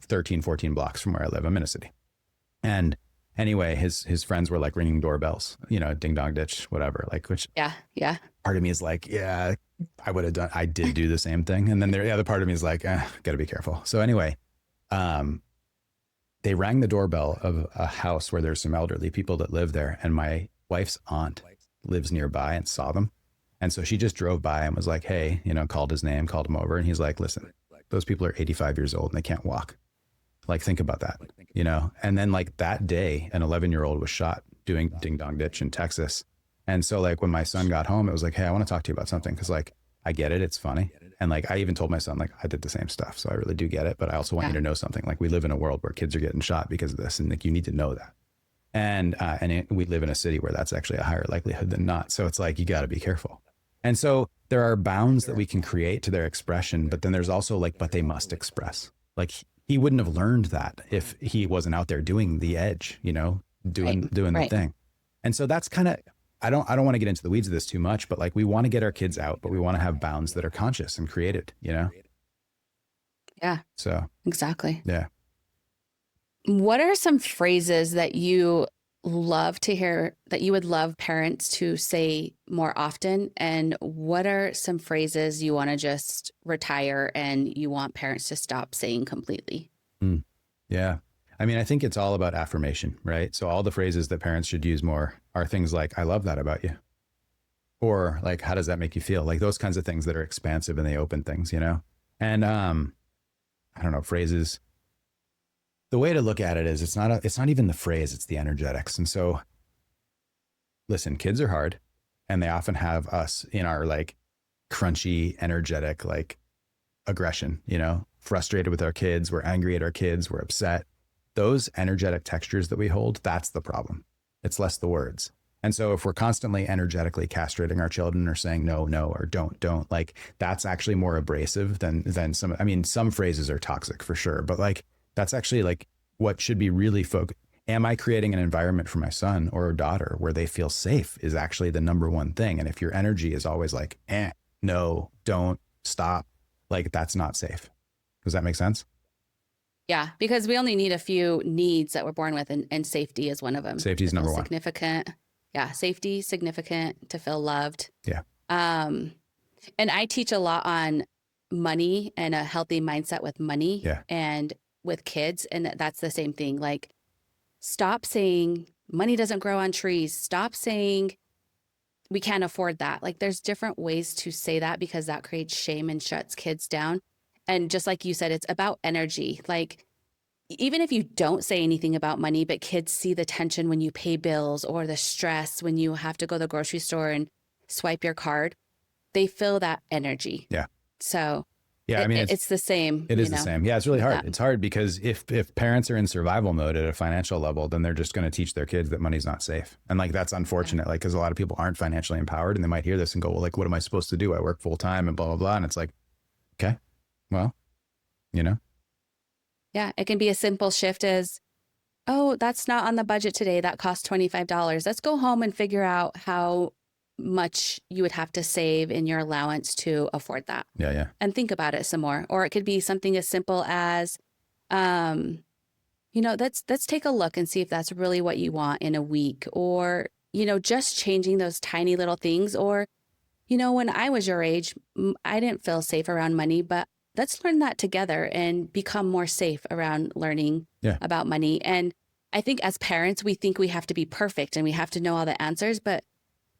13, 14 blocks from where I live. I'm in a city. And anyway, his friends were like ringing doorbells, ding dong ditch, whatever, like, which part of me is like, yeah, I did do the same thing. And then the other part of me is like, gotta be careful. So anyway, they rang the doorbell of a house where there's some elderly people that live there. And my wife's aunt lives nearby and saw them. And so she just drove by and was like, hey, called his name, called him over. And he's like, listen, those people are 85 years old and they can't walk. Like, think about that, And then like that day, an 11-year-old was shot doing ding dong ditch in Texas. And so like, when my son got home, it was like, hey, I want to talk to you about something. Cause like, I get it. It's funny. And like, I even told my son, like, I did the same stuff. So I really do get it. But I also want you to know something. Like, we live in a world where kids are getting shot because of this. And like, you need to know that. And we live in a city where that's actually a higher likelihood than not. So it's like, you got to be careful. And so there are bounds that we can create to their expression, but then there's also like, but they must express. Like, he wouldn't have learned that if he wasn't out there doing the edge, doing the thing. And so that's kind of, I don't want to get into the weeds of this too much, but like, we want to get our kids out, but we want to have bounds that are conscious and created, Yeah. So. Exactly. Yeah. What are some phrases that you love to hear, that you would love parents to say more often? And what are some phrases you want to just retire and you want parents to stop saying completely? Yeah. I mean, I think it's all about affirmation, right? So all the phrases that parents should use more are things like, I love that about you. Or like, how does that make you feel? Like those kinds of things that are expansive and they open things, And I don't know, phrases. The way to look at it is it's not even the phrase, it's the energetics. And so listen, kids are hard, and they often have us in our like crunchy, energetic, like aggression, frustrated with our kids. We're angry at our kids. We're upset. Those energetic textures that we hold, that's the problem. It's less the words. And so if we're constantly energetically castrating our children or saying no, no, or don't, like that's actually more abrasive than some, I mean, some phrases are toxic for sure, but like that's actually like what should be really focused. Am I creating an environment for my son or daughter where they feel safe is actually the number one thing. And if your energy is always like, no, don't, stop, like that's not safe. Does that make sense? Yeah, because we only need a few needs that we're born with, and safety is one of them. Safety is number one. Significant. Yeah, safety, significant, to feel loved. Yeah. And I teach a lot on money and a healthy mindset with money and with kids. And that's the same thing. Like, stop saying money doesn't grow on trees. Stop saying we can't afford that. Like, there's different ways to say that because that creates shame and shuts kids down. And just like you said, it's about energy. Like, even if you don't say anything about money, but kids see the tension when you pay bills or the stress when you have to go to the grocery store and swipe your card, they feel that energy. Yeah. So yeah, I mean, it's the same. It is the same. Yeah, it's really hard. That. It's hard because if parents are in survival mode at a financial level, then they're just going to teach their kids that money's not safe. And like, that's unfortunate. Like, because a lot of people aren't financially empowered and they might hear this and go, well, like, what am I supposed to do? I work full time and blah, blah, blah. And it's like, okay, well, you know? Yeah, it can be a simple shift as, oh, that's not on the budget today. That costs $25. Let's go home and figure out how much you would have to save in your allowance to afford that. Yeah, yeah. And think about it some more. Or it could be something as simple as, let's take a look and see if that's really what you want in a week. Or, just changing those tiny little things. Or, when I was your age, I didn't feel safe around money, but let's learn that together and become more safe around learning about money. And I think as parents, we think we have to be perfect and we have to know all the answers. But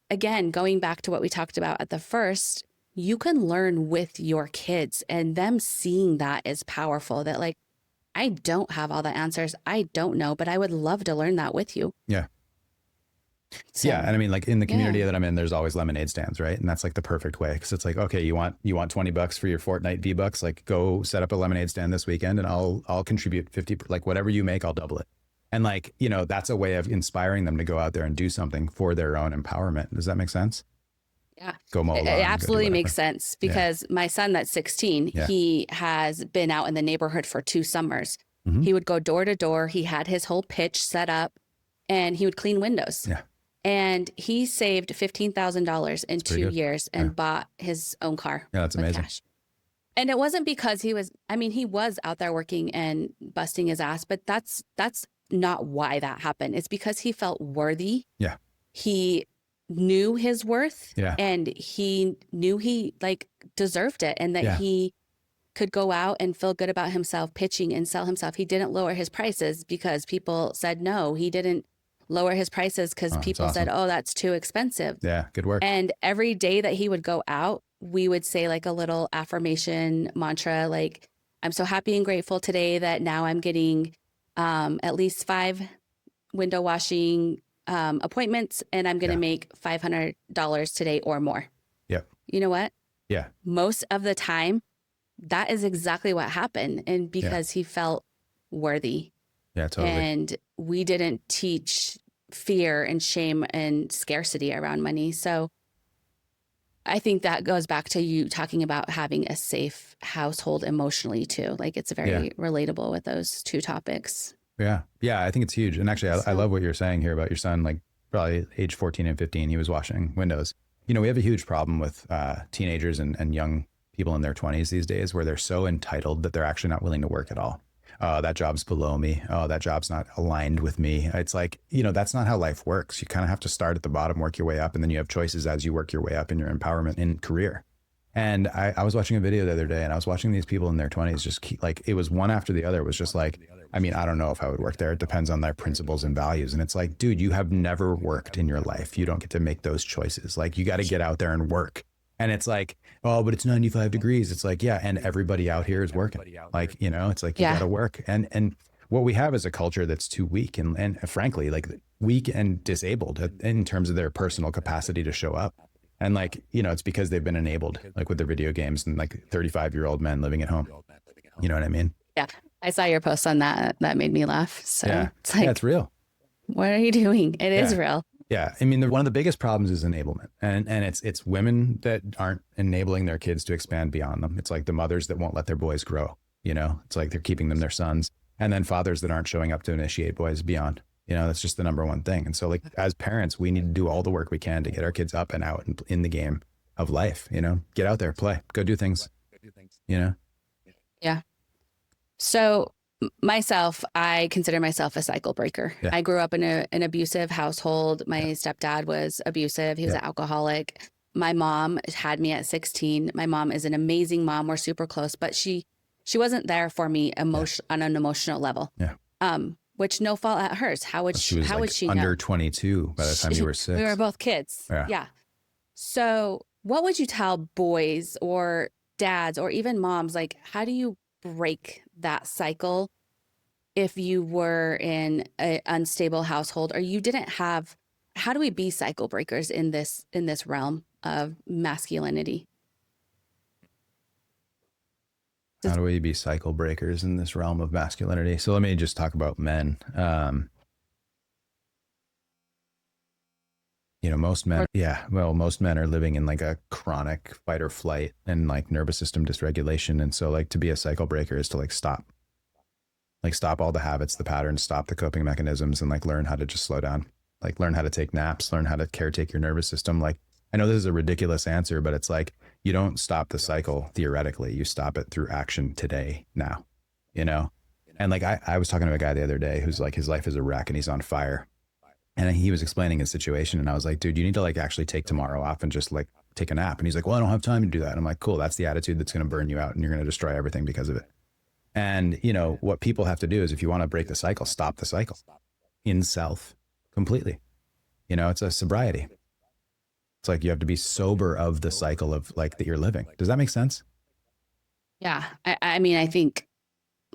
again, going back to what we talked about at the first, you can learn with your kids, and them seeing that is powerful. That like, I don't have all the answers. I don't know, but I would love to learn that with you. Yeah. So, yeah. And I mean, like in the community that I'm in, there's always lemonade stands, right? And that's like the perfect way. Cause it's like, okay, you want $20 for your Fortnite V-Bucks, like go set up a lemonade stand this weekend and I'll contribute 50, like whatever you make, I'll double it. And like, that's a way of inspiring them to go out there and do something for their own empowerment. Does that make sense? Yeah. Go mow a lawn, it absolutely makes sense because my son that's 16, he has been out in the neighborhood for 2 summers. Mm-hmm. He would go door to door. He had his whole pitch set up and he would clean windows. Yeah. And he saved $15,000 in 2 years and bought his own car. Yeah, that's amazing. Cash. And it wasn't because he was out there working and busting his ass, but that's not why that happened. It's because he felt worthy. Yeah. He knew his worth and he knew he like deserved it and that he could go out and feel good about himself, pitching and sell himself. He didn't lower his prices because people said no. He didn't lower his prices because people said, oh, that's too expensive. Yeah, good work. And every day that he would go out, we would say like a little affirmation mantra, like, I'm so happy and grateful today that now I'm getting at least 5 window washing appointments and I'm going to make $500 today or more. Yep. You know what? Yeah. Most of the time, that is exactly what happened. And because he felt worthy. Yeah, totally. And we didn't teach fear and shame and scarcity around money. So I think that goes back to you talking about having a safe household emotionally too. Like it's very relatable with those 2 topics. Yeah. Yeah. I think it's huge. And actually, I love what you're saying here about your son, like probably age 14 and 15, he was washing windows. We have a huge problem with teenagers and young people in their 20s these days where they're so entitled that they're actually not willing to work at all. Oh, that job's below me. Oh, that job's not aligned with me. It's like, that's not how life works. You kind of have to start at the bottom, work your way up, and then you have choices as you work your way up in your empowerment in career. And I was watching a video the other day and I was watching these people in their 20s just keep like, it was one after the other. It was just like, I mean, I don't know if I would work there. It depends on their principles and values. And it's like, dude, you have never worked in your life. You don't get to make those choices. Like you got to get out there and work. And it's like, oh, but it's 95 degrees. It's like, yeah. And everybody out here is working. Like, it's like, you got to work. And what we have is a culture that's too weak and frankly, like weak and disabled in terms of their personal capacity to show up. And like, it's because they've been enabled, like with their video games and like 35-year-old men living at home. You know what I mean? Yeah. I saw your post on that. That made me laugh. So it's like, it's real. What are you doing? It is real. Yeah. I mean, one of the biggest problems is enablement. And it's women that aren't enabling their kids to expand beyond them. It's like the mothers that won't let their boys grow, it's like they're keeping them their sons. And then fathers that aren't showing up to initiate boys beyond. That's just the number one thing. And so like as parents, we need to do all the work we can to get our kids up and out and in the game of life, get out there, play, go do things, Yeah. So myself, I consider myself a cycle breaker. Yeah. I grew up in an abusive household. My stepdad was abusive. He was an alcoholic. My mom had me at 16. My mom is an amazing mom. We're super close, but she wasn't there for me on an emotional level. Yeah. Which no fault at hers. How would she under know? 22 by the time you were 6? We were both kids. Yeah. So what would you tell boys or dads or even moms? Like, how do you break that cycle if you were in an unstable household or you didn't have? How do we be cycle breakers in this realm of masculinity? How do we be cycle breakers in this realm of masculinity? So let me just talk about men. Most men, most men are living in like a chronic fight or flight and like nervous system dysregulation. And so like to be a cycle breaker is to like stop all the habits, the patterns, stop the coping mechanisms, and like learn how to just slow down, like learn how to take naps, learn how to caretake your nervous system. Like, I know this is a ridiculous answer, but it's like, you don't stop the cycle theoretically, you stop it through action today, now, And like, I was talking to a guy the other day who's like, his life is a wreck and he's on fire. And he was explaining his situation. And I was like, dude, you need to like actually take tomorrow off and just like take a nap. And he's like, well, I don't have time to do that. And I'm like, cool. That's the attitude that's going to burn you out and you're going to destroy everything because of it. And what people have to do is, if you want to break the cycle, stop the cycle in self completely. It's a sobriety. It's like you have to be sober of the cycle of like that you're living. Does that make sense? Yeah. I mean, I think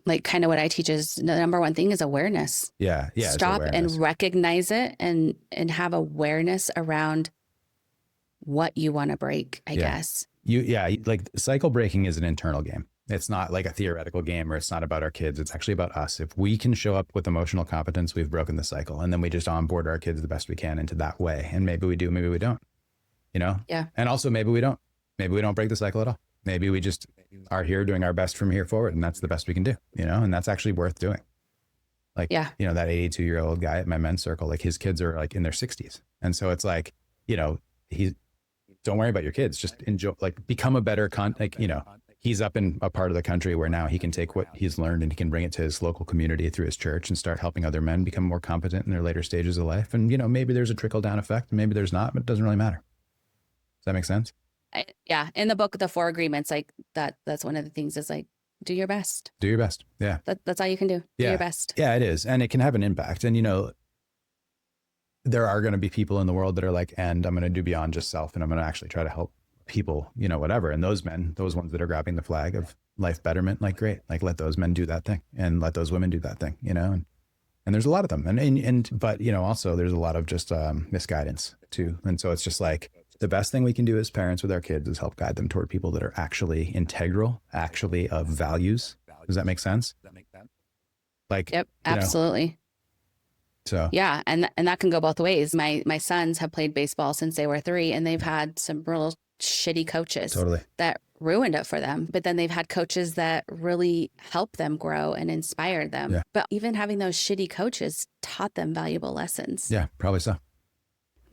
like kind of what I teach is the number one thing is awareness. Yeah. Stop and recognize it and have awareness around what you want to break, I guess. Like cycle breaking is an internal game. It's not like a theoretical game, or it's not about our kids. It's actually about us. If we can show up with emotional competence, we've broken the cycle. And then we just onboard our kids the best we can into that way. And maybe we do, maybe we don't, Yeah. And also maybe we don't break the cycle at all. Maybe we just are here doing our best from here forward. And that's the best we can do, and that's actually worth doing. Like, that 82-year-old guy at my men's circle, like his kids are like in their 60s. And so it's like, don't worry about your kids, just enjoy, like become a better he's up in a part of the country where now he can take what he's learned and he can bring it to his local community through his church and start helping other men become more competent in their later stages of life. And, maybe there's a trickle down effect, maybe there's not, but it doesn't really matter. Does that make sense? In the book, The 4 Agreements, like that's one of the things is like, do your best. Do your best. Yeah. That's all you can do. Do your best. Yeah, it is. And it can have an impact. And, there are going to be people in the world that are like, and I'm going to do beyond just self, and I'm going to actually try to help people, whatever. And those men, those ones that are grabbing the flag of life betterment, like, great, like let those men do that thing and let those women do that thing, and there's a lot of them. But also there's a lot of just misguidance too. And so it's just like, the best thing we can do as parents with our kids is help guide them toward people that are actually integral, actually of values. Does that make sense? Like, yep, absolutely. So yeah, and that can go both ways. My sons have played baseball since they were 3, and they've had some real shitty coaches that ruined it for them. But then they've had coaches that really helped them grow and inspired them. Yeah. But even having those shitty coaches taught them valuable lessons. Yeah, probably so.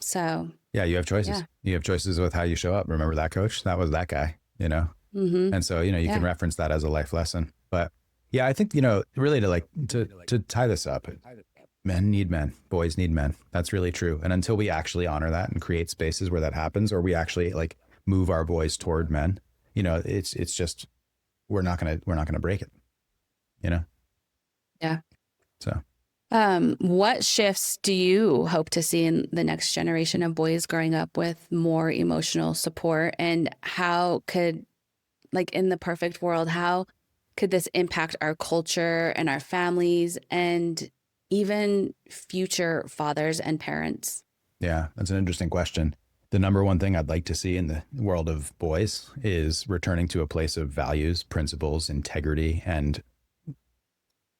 So yeah, you have choices. Yeah. You have choices with how you show up. Remember that coach? That was that guy, Mm-hmm. And so, you can reference that as a life lesson. But yeah, I think, really to tie this up, men need men, boys need men. That's really true. And until we actually honor that and create spaces where that happens, or we actually like move our boys toward men, it's just, we're not going to break it, Yeah. So, what shifts do you hope to see in the next generation of boys growing up with more emotional support? And how could, like in the perfect world, how could this impact our culture and our families and even future fathers and parents? Yeah, that's an interesting question. The number one thing I'd like to see in the world of boys is returning to a place of values, principles, integrity, and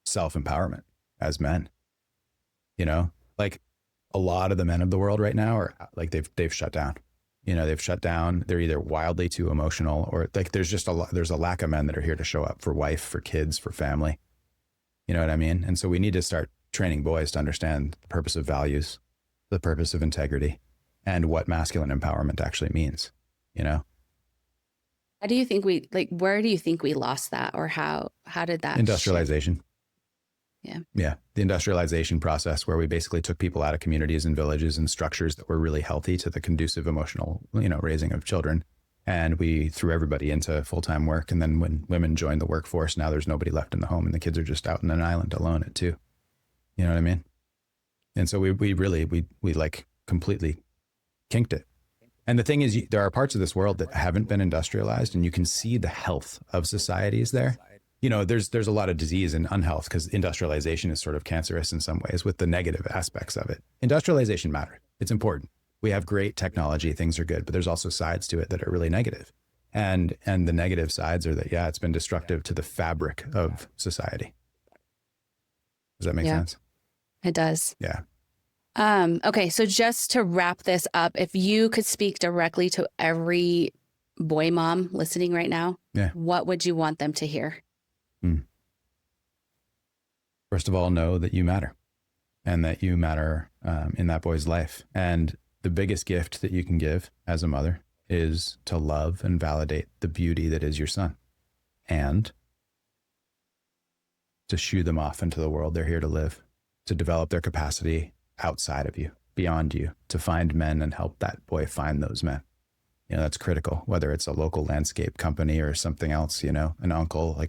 self-empowerment as men. Like a lot of the men of the world right now are like, they've shut down. They've shut down. They're either wildly too emotional, or like there's just there's a lack of men that are here to show up for wife, for kids, for family. You know what I mean? And so we need to start training boys to understand the purpose of values, the purpose of integrity, and what masculine empowerment actually means, How do you think where do you think we lost that, or how did that Industrialization. shift? Yeah. Yeah. The industrialization process, where we basically took people out of communities and villages and structures that were really healthy to the conducive emotional, raising of children. And we threw everybody into full-time work. And then when women joined the workforce, now there's nobody left in the home and the kids are just out on an island alone at 2. You know what I mean? And so we really like completely kinked it. And the thing is, there are parts of this world that haven't been industrialized, and you can see the health of societies there. There's a lot of disease and unhealth because industrialization is sort of cancerous in some ways with the negative aspects of it. Industrialization matters. It's important. We have great technology, things are good, but there's also sides to it that are really negative. And the negative sides are that, it's been destructive to the fabric of society. Does that make sense? It does. Yeah. Okay. So just to wrap this up, if you could speak directly to every boy mom listening right now, what would you want them to hear? First of all, know that you matter, and that you matter in that boy's life. And the biggest gift that you can give as a mother is to love and validate the beauty that is your son, and to shoo them off into the world they're here to live, to develop their capacity outside of you, beyond you, to find men and help that boy find those men. That's critical, whether it's a local landscape company or something else, an uncle,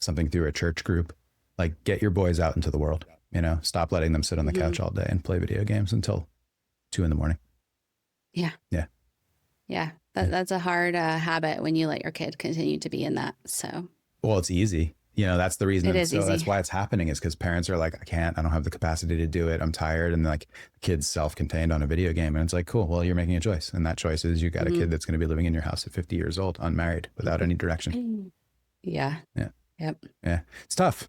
something through a church group. Like, get your boys out into the world, stop letting them sit on the couch all day and play video games until 2 a.m. Yeah. Yeah. Yeah. That's a hard habit when you let your kid continue to be in that. So, well, it's easy. That's the reason. It is easy. That's why it's happening, is because parents are like, I don't have the capacity to do it. I'm tired. And like, the kid's self-contained on a video game. And it's like, cool. Well, you're making a choice. And that choice is you got a kid that's going to be living in your house at 50 years old, unmarried, without any direction. Yeah. Yeah. Yep. Yeah. It's tough.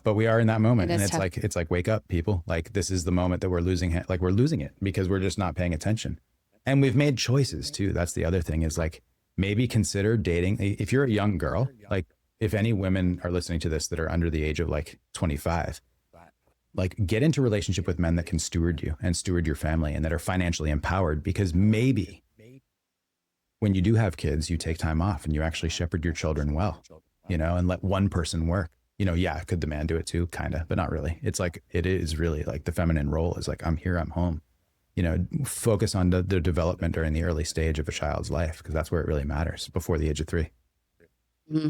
But we are in that moment. And tough. it's like, wake up, people. Like, this is the moment that we're losing it. Like, we're losing it because we're just not paying attention. And we've made choices too. That's the other thing, is like, maybe consider dating. If you're a young girl, like, if any women are listening to this that are under the age of like 25, like, get into a relationship with men that can steward you and steward your family and that are financially empowered, because maybe when you do have kids, you take time off and you actually shepherd your children well, and let one person work. Could the man do it too? Kind of, but not really. It's like, it is really like the feminine role is like, I'm here, I'm home. Focus on the development during the early stage of a child's life, because that's where it really matters, before the age of 3. Mm-hmm.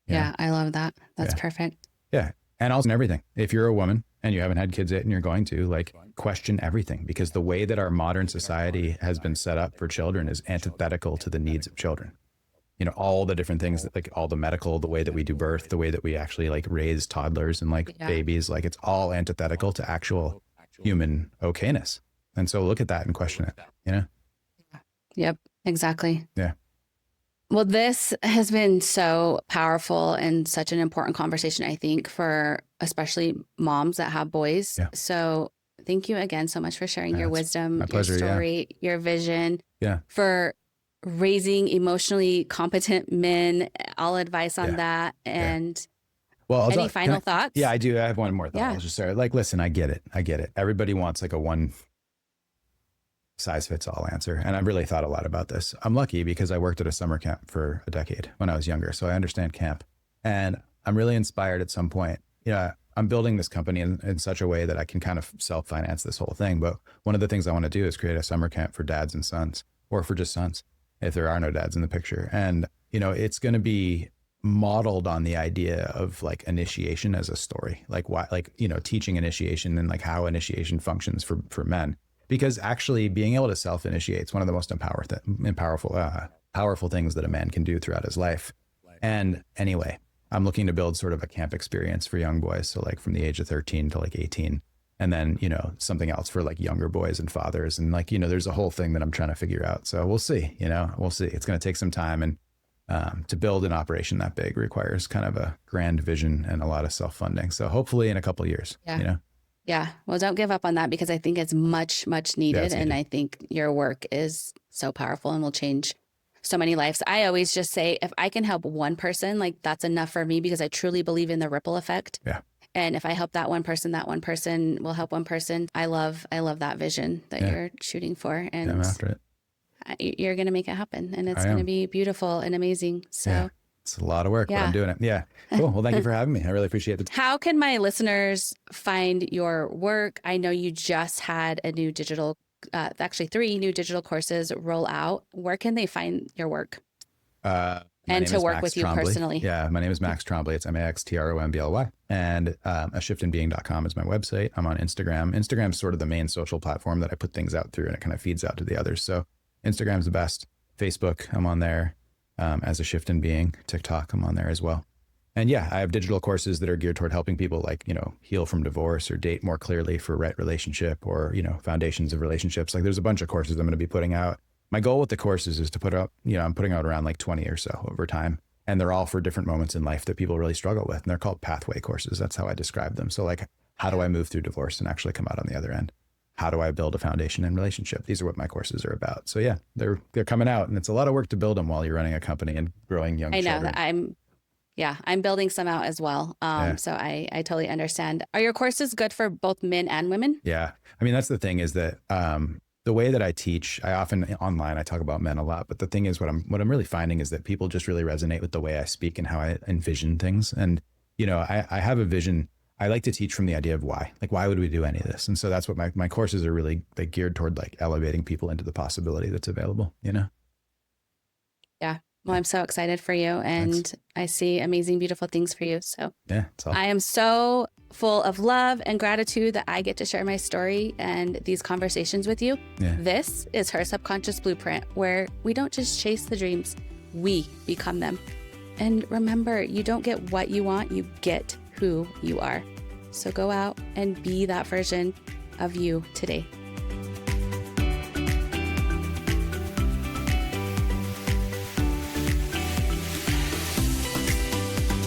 Yeah, I love that. That's perfect. Yeah. And also in everything. If you're a woman and you haven't had kids yet and you're going to, like, question everything, because the way that our modern society has been set up for children is antithetical to the needs of children. All the different things that, like, all the medical, the way that we do birth, the way that we actually like raise toddlers and like babies, like, it's all antithetical to actual human okayness. And so look at that and question it, Yep, exactly. Yeah. Well, this has been so powerful and such an important conversation, I think, for especially moms that have boys. Yeah. So thank you again so much for sharing your wisdom, your story, your vision, Yeah. for raising emotionally competent men, all advice on that. And well, any final thoughts? Yeah, I do. I have one more thought. Yeah. I'll just say, like, listen, I get it. Everybody wants like a one size fits all answer. And I've really thought a lot about this. I'm lucky because I worked at a summer camp for a decade when I was younger. So I understand camp, and I'm really inspired at some point. I'm building this company in such a way that I can kind of self-finance this whole thing. But one of the things I want to do is create a summer camp for dads and sons, or for just sons, if there are no dads in the picture. And, it's going to be modeled on the idea of like initiation as a story, like why, like, teaching initiation and like how initiation functions for men. Because actually being able to self-initiate is one of the most powerful things that a man can do throughout his life. And anyway, I'm looking to build sort of a camp experience for young boys. So like from the age of 13 to like 18, and then, something else for like younger boys and fathers. And like, there's a whole thing that I'm trying to figure out. So we'll see, we'll see. It's going to take some time. And to build an operation that big requires kind of a grand vision and a lot of self-funding. So hopefully in a couple of years, Yeah. Well, don't give up on that because I think it's much, much needed. And I think your work is so powerful and will change so many lives. I always just say, if I can help one person, like that's enough for me because I truly believe in the ripple effect. Yeah. And if I help that one person will help one person. I love that vision that you're shooting for. And I'm after it. You're going to make it happen. And it's going to be beautiful and amazing. So it's a lot of work, but I'm doing it. Yeah. Cool. Well, thank you for having me. I really appreciate it. How can my listeners find your work? I know you just had a new digital, actually 3 new digital courses roll out. Where can they find your work? And to work with you personally. Yeah, my name is Max Trombly. It's MaxTrombly. And ashiftinbeing.com is my website. I'm on Instagram. Instagram's sort of the main social platform that I put things out through, and it kind of feeds out to the others. So Instagram's the best. Facebook, I'm on there as A Shift in Being. TikTok, I'm on there as well. And yeah, I have digital courses that are geared toward helping people like, heal from divorce or date more clearly for right relationship or, foundations of relationships. Like there's a bunch of courses I'm going to be putting out. My goal with the courses is to put up, I'm putting out around like 20 or so over time. And they're all for different moments in life that people really struggle with. And they're called pathway courses. That's how I describe them. So like, how do I move through divorce and actually come out on the other end? How do I build a foundation in relationship? These are what my courses are about. So yeah, they're coming out, and it's a lot of work to build them while you're running a company and growing young children. I know that I'm building some out as well. So I totally understand. Are your courses good for both men and women? Yeah. I mean, that's the thing is that, the way that I teach, I often online, I talk about men a lot, but the thing is what I'm really finding is that people just really resonate with the way I speak and how I envision things. And, I have a vision. I like to teach from the idea of why, like, why would we do any of this? And so that's what my courses are really like geared toward, like elevating people into the possibility that's available, Yeah. Well, I'm so excited for you, and thanks. I see amazing, beautiful things for you. So yeah, I am so full of love and gratitude that I get to share my story and these conversations with you. Yeah. This is Her Subconscious Blueprint, where we don't just chase the dreams, we become them. And remember, you don't get what you want, you get who you are. So go out and be that version of you today.